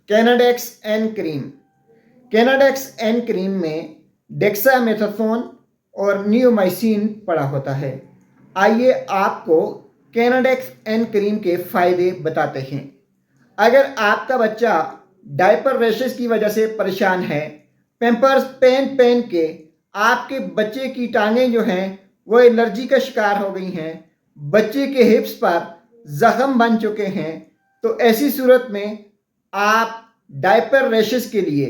कैनाडेक्स N cream. कैनाडेक्स N cream में dexamethasone और neomycin पड़ा होता है। आइए आपको कैनाडेक्स एन क्रीम के फ़ायदे बताते हैं। अगर आपका बच्चा डायपर रैशेस की वजह से परेशान है, पैम्पर्स पहन के आपके बच्चे की टांगें जो हैं वो एलर्जी का शिकार हो गई हैं, बच्चे के हिप्स पर ज़ख्म बन चुके हैं, तो ऐसी सूरत में आप डायपर रैशेस के लिए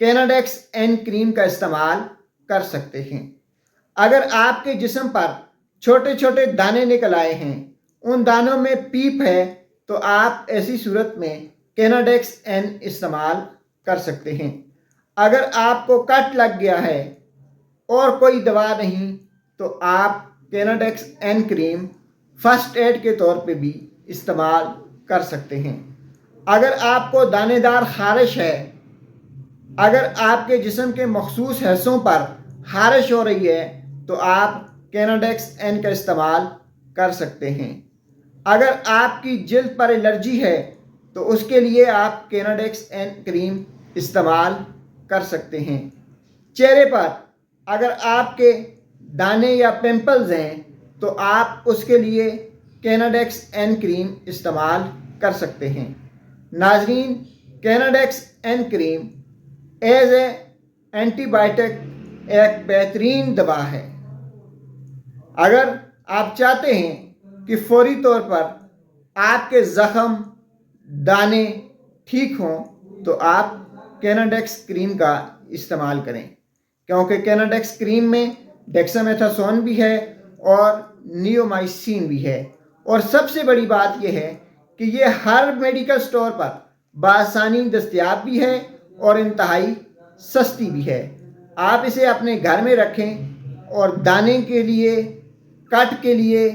कैनाडेक्स एन क्रीम का इस्तेमाल कर सकते हैं। अगर आपके जिस्म पर छोटे छोटे दाने निकल आए हैं, उन दानों में पीप है, तो आप ऐसी सूरत में कैनाडेक्स एन इस्तेमाल कर सकते हैं। अगर आपको कट लग गया है और कोई दवा नहीं, तो आप कैनाडेक्स एन क्रीम फर्स्ट एड के तौर पे भी इस्तेमाल कर सकते हैं। अगर आपको दानेदार खारिश है, अगर आपके जिस्म के मखसूस हिस्सों पर खारिश हो रही है, तो आप कैनाडेक्स एन का इस्तेमाल कर सकते हैं। अगर आपकी जिल्द पर एलर्जी है, तो उसके लिए आप कैनाडेक्स एन क्रीम इस्तेमाल कर सकते हैं। चेहरे पर अगर आपके दाने या पिंपल्स हैं, तो आप उसके लिए कैनाडेक्स एन क्रीम इस्तेमाल कर सकते हैं। नाजरीन, Canadex N cream as a antibiotic एक बेहतरीन दवा है। अगर आप चाहते हैं कि फौरी तौर पर आपके ज़ख्म दाने ठीक हों, तो आप कैनाडेक्स क्रीम का इस्तेमाल करें, क्योंकि कैनाडेक्स क्रीम में डेक्सामेथासोन भी है और नियोमाइसिन भी है। और सबसे बड़ी बात यह है कि ये हर मेडिकल स्टोर पर बआसानी दस्तयाब भी है और इंतहाई सस्ती भी है। आप इसे अपने घर में रखें और दाने के लिए, कट के लिए,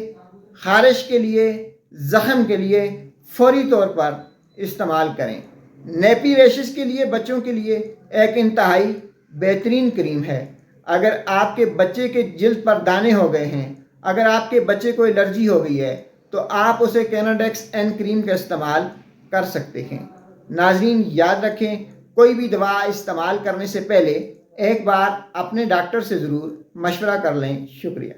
खारिश के लिए, ज़ख्म के लिए फौरी तौर पर इस्तेमाल करें। नेपी रैशेस के लिए बच्चों के लिए एक इंतहाई बेहतरीन क्रीम है। अगर आपके बच्चे के जिल्द पर दाने हो गए हैं, अगर आपके बच्चे को एलर्जी हो गई है, तो आप उसे कैनाडेक्स एन क्रीम का इस्तेमाल कर सकते हैं। नाज़रीन, याद रखें, कोई भी दवा इस्तेमाल करने से पहले एक बार अपने डॉक्टर से ज़रूर मशवरा कर लें। शुक्रिया।